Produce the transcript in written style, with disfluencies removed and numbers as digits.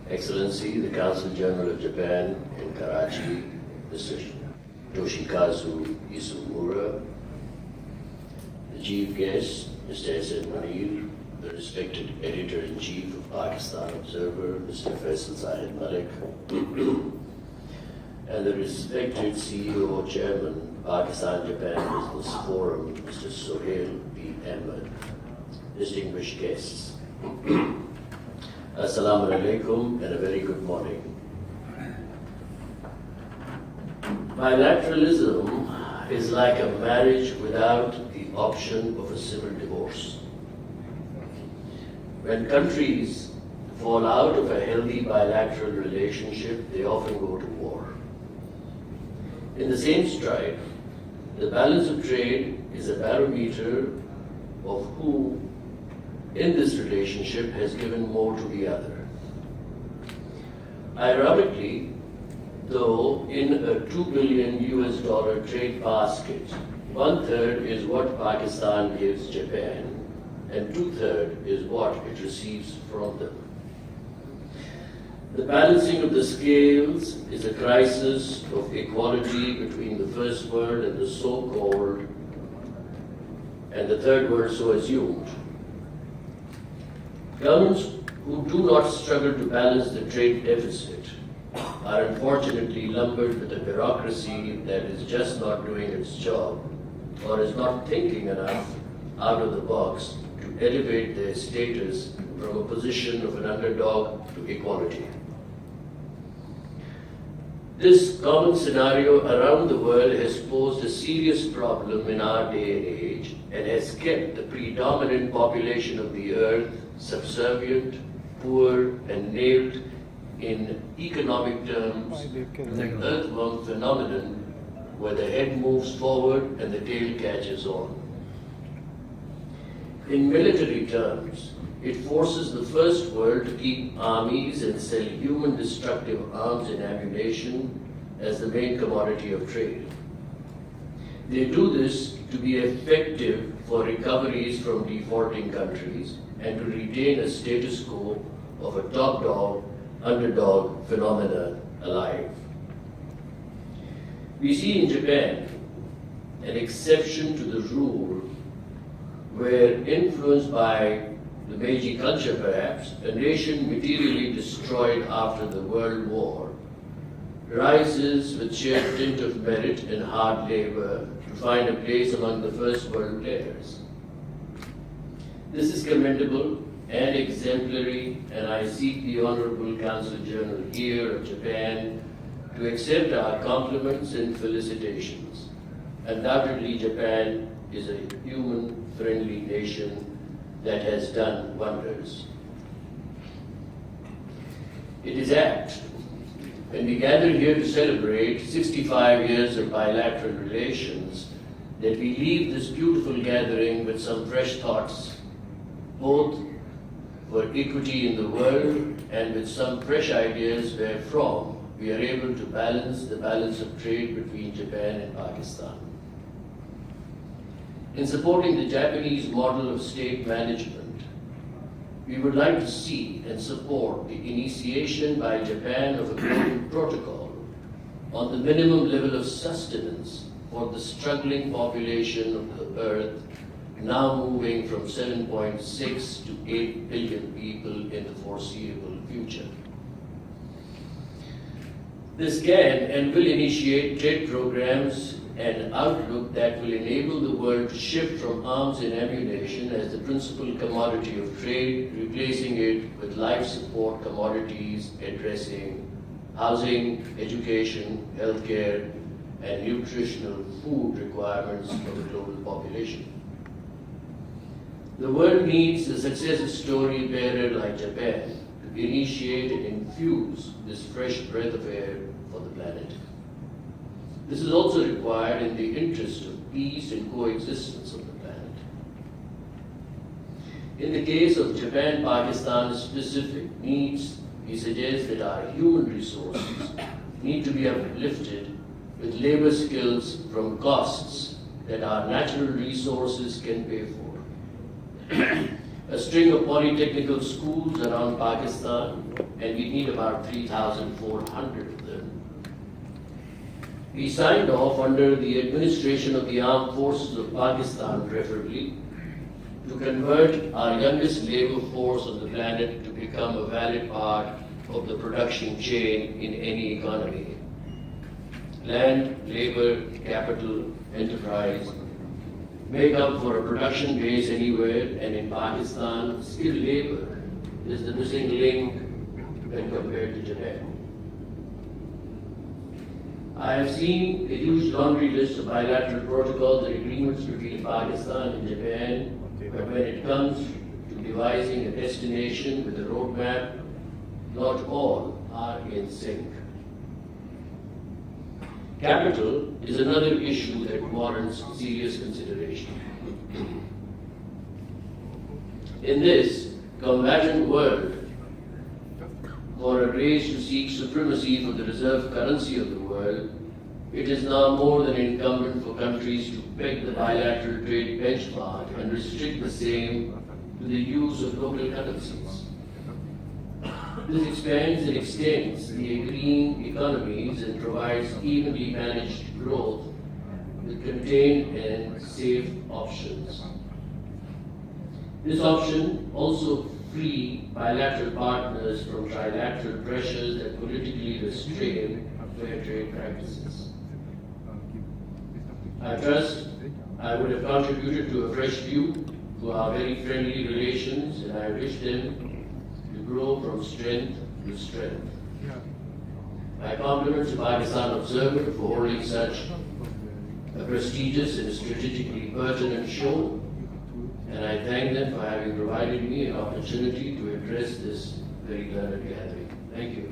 Excellency, the Consul General of Japan in Karachi, Mr. Toshikazu Isomura, the Chief Guest, Mr. S. Munir, the respected Editor-in-Chief of Pakistan Observer, Mr. Faisal Zahid Malik, and the respected CEO Chairman, Pakistan-Japan Business Forum, Mr. Sohail B. Ahmed, distinguished guests. Assalamu alaikum and a very good morning. Bilateralism is like a marriage without the option of a civil divorce. When countries fall out of a healthy bilateral relationship, they often go to war. In the same stride, the balance of trade is a barometer of who in this relationship has given more to the other. Ironically, though, in a $2 billion trade basket, 1/3 is what Pakistan gives Japan, and 2/3 is what it receives from them. The balancing of the scales is a crisis of equality between the first world and the so-called, and the third world so assumed. Governments who do not struggle to balance the trade deficit are unfortunately lumbered with a bureaucracy that is just not doing its job or is not thinking enough out of the box to elevate their status from a position of an underdog to equality. This common scenario around the world has posed a serious problem in our day and age and has kept the predominant population of the earth subservient, poor, and nailed in economic terms the earthworm phenomenon where the head moves forward and the tail catches on. In military terms, it forces the first world to keep armies and sell human destructive arms and ammunition as the main commodity of trade. They do this to be effective for recoveries from defaulting countries and to retain a status quo of a top dog, underdog phenomena alive. We see in Japan an exception to the rule where, influenced by the Meiji culture perhaps, a nation materially destroyed after the World War rises with sheer dint of merit and hard labor to find a place among the first world players. This is commendable and exemplary, and I seek the Honorable Consul General here of Japan to accept our compliments and felicitations. Undoubtedly, Japan is a human-friendly nation that has done wonders. It is apt, when we gather here to celebrate 65 years of bilateral relations, that we leave this beautiful gathering with some fresh thoughts, both for equity in the world and with some fresh ideas wherefrom we are able to balance the balance of trade between Japan and Pakistan. In supporting the Japanese model of state management, we would like to see and support the initiation by Japan of a global protocol on the minimum level of sustenance for the struggling population of the earth, now moving from 7.6 to 8 billion people in the foreseeable future. This can and will initiate trade programs and outlook that will enable the world to shift from arms and ammunition as the principal commodity of trade, replacing it with life support commodities addressing housing, education, healthcare, and nutritional food requirements for the global population. The world needs a success story bearer like Japan to initiate and infuse this fresh breath of air for the planet. This is also required in the interest of peace and coexistence of the planet. In the case of Japan-Pakistan specific needs, we suggest that our human resources need to be uplifted with labor skills from costs that our natural resources can pay for. a string of polytechnical schools around Pakistan, and we need about 3,400 of them. We signed off under the administration of the Armed Forces of Pakistan, preferably, to convert our youngest labor force on the planet to become a valid part of the production chain in any economy. Land, labor, capital, enterprise make up for a production base anywhere, and in Pakistan, skilled labor is the missing link when compared to Japan. I have seen a huge laundry list of bilateral protocols and agreements between Pakistan and Japan, but when it comes to devising a destination with a roadmap, not all are in sync. Capital is another issue that warrants serious consideration. In this combatant world, for a race to seek supremacy for the reserve currency of the world, it is now more than incumbent for countries to peg the bilateral trade benchmark and restrict the same to the use of local currencies. This expands and extends the agreeing economies and provides evenly managed growth with contained and safe options. This option also free bilateral partners from trilateral pressures that politically restrain fair trade practices. I trust I would have contributed to a fresh view to our very friendly relations, and I wish them to grow from strength to strength. My compliments to Pakistan Observer for holding such a prestigious and strategically pertinent show, and I thank them for having provided me an opportunity to address this very learned gathering. Thank you.